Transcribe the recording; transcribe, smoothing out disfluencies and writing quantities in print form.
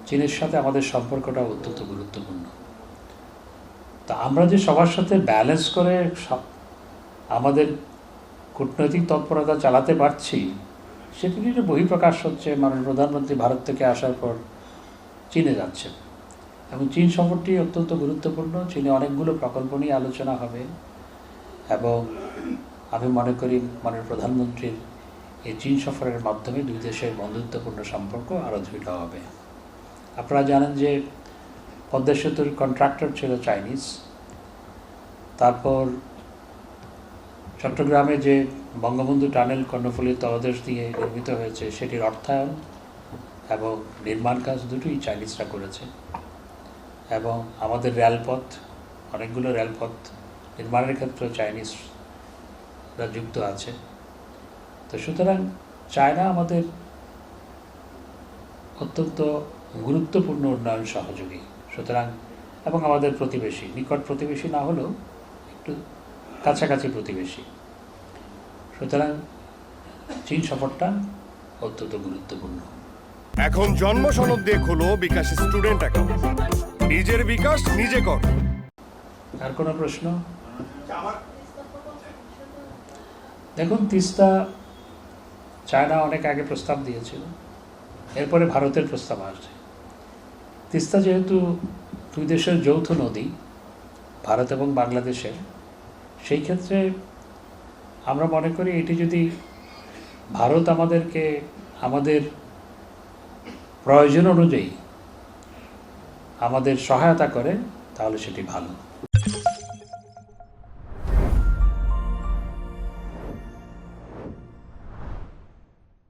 চীনের সাথে আমাদের সম্পর্কটা অত্যন্ত গুরুত্বপূর্ণ। তা আমরা যে সবার সাথে ব্যালেন্স করে আমাদের কূটনৈতিক তৎপরতা চালাতে পারছি, সেটির একটা বহিঃপ্রকাশ হচ্ছে মাননীয় প্রধানমন্ত্রী ভারত থেকে আসার পর চীনে যাচ্ছেন, এবং চীন সফরটি অত্যন্ত গুরুত্বপূর্ণ। চীনে অনেকগুলো প্রকল্প নিয়ে আলোচনা হবে, এবং আমি মনে করি মাননীয় প্রধানমন্ত্রীর এই চীন সফরের মাধ্যমে দুই দেশের বন্ধুত্বপূর্ণ সম্পর্ক আরও দৃঢ় হবে। আপনারা জানেন যে পদ্মা সেতুর কন্ট্রাক্টর ছিল চাইনিজ। তারপর চট্টগ্রামে যে বঙ্গবন্ধু টানেল কর্ণফুলীর তলদেশ দিয়ে নির্মিত হয়েছে, সেটির অর্থায়ন এবং নির্মাণ কাজ দুটোই চাইনিজরা করেছে। এবং আমাদের রেলপথ, অনেকগুলো রেলপথ নির্মাণের ক্ষেত্রে চাইনিজরা যুক্ত আছে। তো সুতরাং চায়না আমাদের অত্যন্ত গুরুত্বপূর্ণ উন্নয়ন সহযোগী, সুতরাং এবং আমাদের প্রতিবেশী, নিকট প্রতিবেশী না হলেও একটু কাছাকাছি প্রতিবেশী। সুতরাং চীন সফরটা অত্যন্ত গুরুত্বপূর্ণ। এখন জন্ম সনদ দিয়ে খোলো বিকাশ স্টুডেন্ট অ্যাকাউন্ট। নিজের বিকাশ নিজে কর। আর কোনো প্রশ্ন? দেখুন, তিস্তা চায়না অনেক আগে প্রস্তাব দিয়েছিল, এরপরে ভারতের প্রস্তাব আসছে। তিস্তা যেহেতু দুই দেশের যৌথ নদী, ভারত এবং বাংলাদেশের, সেই ক্ষেত্রে আমরা মনে করি এটি যদি ভারত আমাদেরকে আমাদের প্রয়োজন অনুযায়ী আমাদের সহায়তা করে, তাহলে সেটি ভালো।